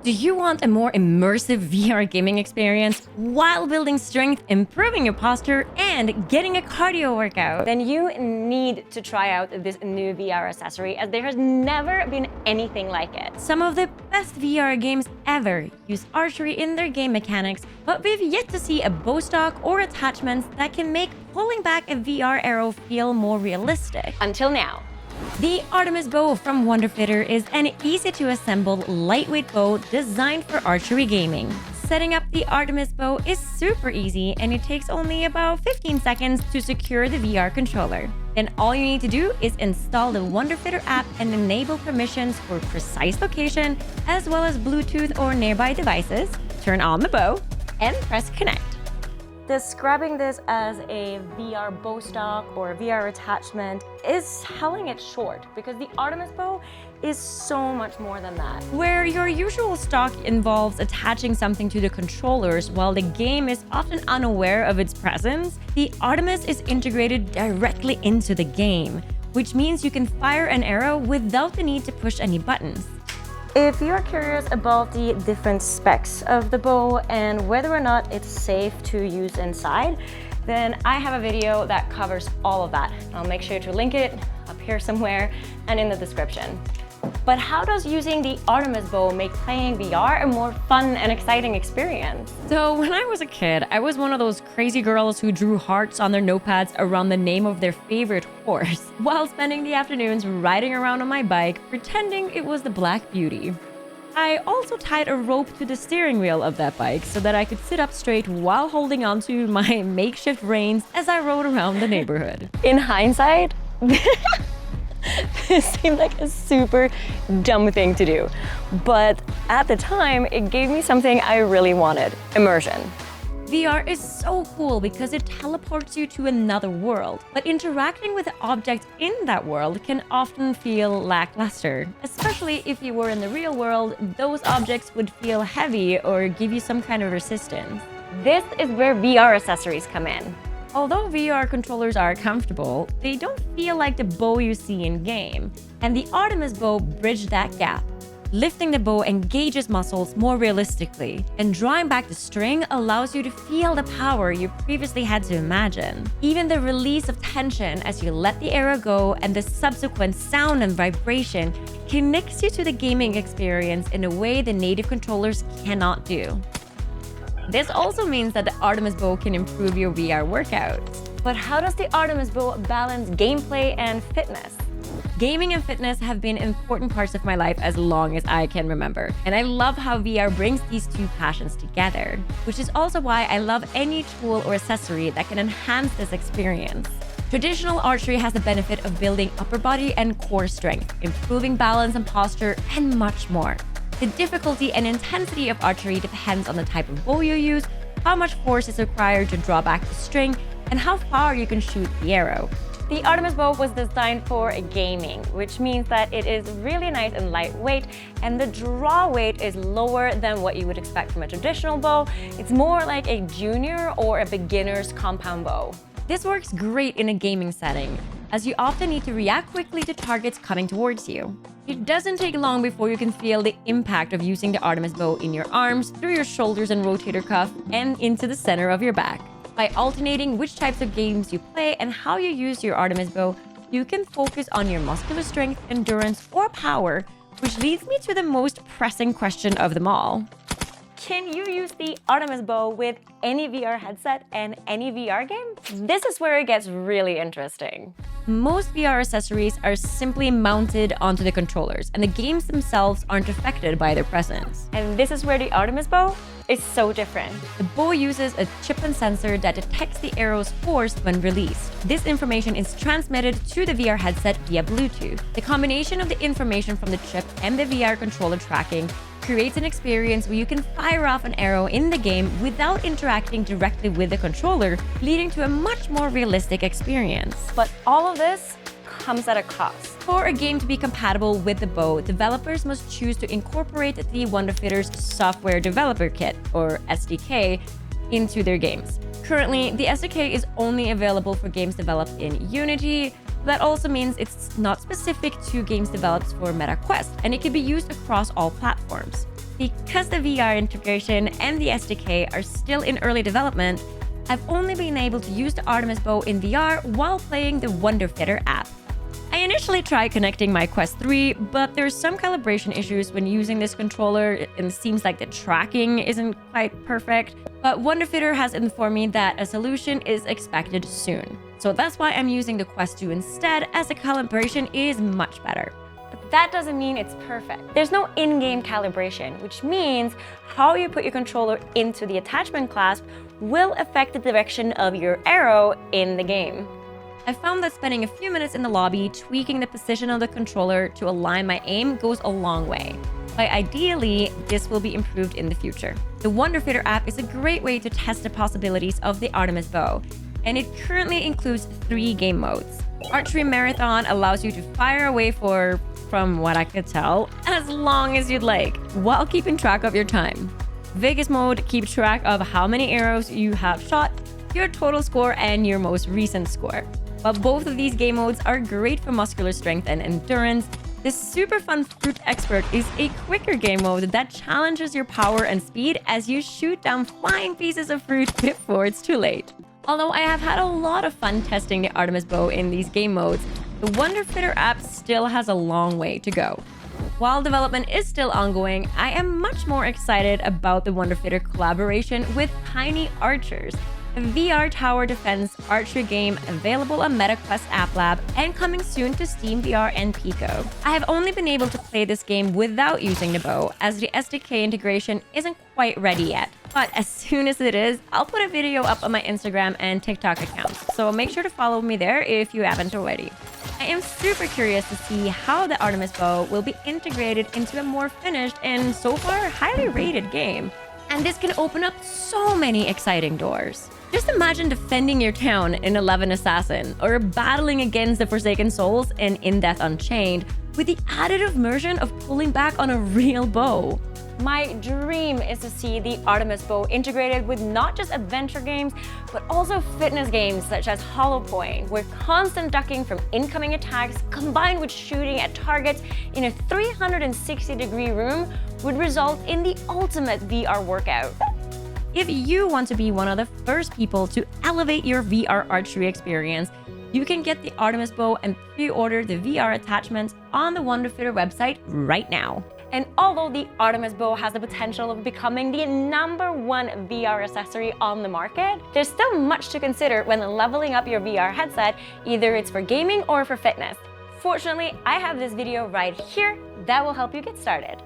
Do you want a more immersive VR gaming experience while building strength, improving your posture, and getting a cardio workout? Then you need to try out this new VR accessory, as there has never been anything like it. Some of the best VR games ever use archery in their game mechanics, but we've yet to see a bow stock or attachments that can make pulling back a VR arrow feel more realistic. Until now. The Artemis Bow from WonderFitter is an easy-to-assemble, lightweight bow designed for archery gaming. Setting up the Artemis Bow is super easy, and it takes only about 15 seconds to secure the VR controller. Then all you need to do is install the WonderFitter app and enable permissions for precise location, as well as Bluetooth or nearby devices, turn on the bow, and press connect. Describing this as a VR bow stock or a VR attachment is selling it short, because the Artemis Bow is so much more than that. Where your usual stock involves attaching something to the controllers while the game is often unaware of its presence, the Artemis is integrated directly into the game, which means you can fire an arrow without the need to push any buttons. If you're curious about the different specs of the bow and whether or not it's safe to use inside, then I have a video that covers all of that. I'll make sure to link it up here somewhere and in the description. But how does using the Artemis Bow make playing VR a more fun and exciting experience? So when I was a kid, I was one of those crazy girls who drew hearts on their notepads around the name of their favorite horse, while spending the afternoons riding around on my bike, pretending it was the Black Beauty. I also tied a rope to the steering wheel of that bike so that I could sit up straight while holding onto my makeshift reins as I rode around the neighborhood. In hindsight, this seemed like a super dumb thing to do, but at the time, it gave me something I really wanted: immersion. VR is so cool because it teleports you to another world, but interacting with the objects in that world can often feel lackluster. Especially if you were in the real world, those objects would feel heavy or give you some kind of resistance. This is where VR accessories come in. Although VR controllers are comfortable, they don't feel like the bow you see in-game, and the Artemis Bow bridged that gap. Lifting the bow engages muscles more realistically, and drawing back the string allows you to feel the power you previously had to imagine. Even the release of tension as you let the arrow go and the subsequent sound and vibration connects you to the gaming experience in a way the native controllers cannot do. This also means that the Artemis Bow can improve your VR workouts. But how does the Artemis Bow balance gameplay and fitness? Gaming and fitness have been important parts of my life as long as I can remember, and I love how VR brings these two passions together, which is also why I love any tool or accessory that can enhance this experience. Traditional archery has the benefit of building upper body and core strength, improving balance and posture, and much more. The difficulty and intensity of archery depends on the type of bow you use, how much force is required to draw back the string, and how far you can shoot the arrow. The Artemis Bow was designed for gaming, which means that it is really nice and lightweight, and the draw weight is lower than what you would expect from a traditional bow. It's more like a junior or a beginner's compound bow. This works great in a gaming setting, as you often need to react quickly to targets coming towards you. It doesn't take long before you can feel the impact of using the Artemis Bow in your arms, through your shoulders and rotator cuff, and into the center of your back. By alternating which types of games you play and how you use your Artemis Bow, you can focus on your muscular strength, endurance, or power, which leads me to the most pressing question of them all. Can you use the Artemis Bow with any VR headset and any VR game? This is where it gets really interesting. Most VR accessories are simply mounted onto the controllers, and the games themselves aren't affected by their presence. And this is where the Artemis Bow is so different. The bow uses a chip and sensor that detects the arrow's force when released. This information is transmitted to the VR headset via Bluetooth. The combination of the information from the chip and the VR controller tracking creates an experience where you can fire off an arrow in the game without interacting directly with the controller, leading to a much more realistic experience. But all of this comes at a cost. For a game to be compatible with the bow, developers must choose to incorporate the WonderFitter's Software Developer Kit, or SDK, into their games. Currently, the SDK is only available for games developed in Unity. That also means it's not specific to games developed for MetaQuest, and it can be used across all platforms. Because the VR integration and the SDK are still in early development, I've only been able to use the Artemis Bow in VR while playing the WonderFitter app. I initially tried connecting my Quest 3, but there's some calibration issues when using this controller, and it seems like the tracking isn't quite perfect. But WonderFitter has informed me that a solution is expected soon. So that's why I'm using the Quest 2 instead, as the calibration is much better. But that doesn't mean it's perfect. There's no in-game calibration, which means how you put your controller into the attachment clasp will affect the direction of your arrow in the game. I found that spending a few minutes in the lobby tweaking the position of the controller to align my aim goes a long way. But ideally, this will be improved in the future. The WonderFitter app is a great way to test the possibilities of the Artemis Bow, and it currently includes 3 game modes. Archery Marathon allows you to fire away for, from what I could tell, as long as you'd like, while keeping track of your time. Vegas mode keeps track of how many arrows you have shot, your total score, and your most recent score. While both of these game modes are great for muscular strength and endurance, the super fun Fruit Expert is a quicker game mode that challenges your power and speed as you shoot down flying pieces of fruit before it's too late. Although I have had a lot of fun testing the Artemis Bow in these game modes, the WonderFitter app still has a long way to go. While development is still ongoing, I am much more excited about the WonderFitter collaboration with Tiny Archers, a VR tower defense archery game available on MetaQuest App Lab and coming soon to Steam VR and Pico. I have only been able to play this game without using the bow, as the SDK integration isn't quite ready yet. But as soon as it is, I'll put a video up on my Instagram and TikTok accounts, so make sure to follow me there if you haven't already. I am super curious to see how the Artemis Bow will be integrated into a more finished and so far highly rated game. And this can open up so many exciting doors. Just imagine defending your town in 11 Assassin, or battling against the Forsaken Souls in In Death Unchained, with the added immersion of pulling back on a real bow. My dream is to see the Artemis Bow integrated with not just adventure games, but also fitness games such as Hollow Point, where constant ducking from incoming attacks combined with shooting at targets in a 360-degree room would result in the ultimate VR workout. If you want to be one of the first people to elevate your VR archery experience, you can get the Artemis Bow and pre-order the VR attachments on the WonderFitter website right now. And although the Artemis Bow has the potential of becoming the #1 VR accessory on the market, there's still much to consider when leveling up your VR headset, either it's for gaming or for fitness. Fortunately, I have this video right here that will help you get started.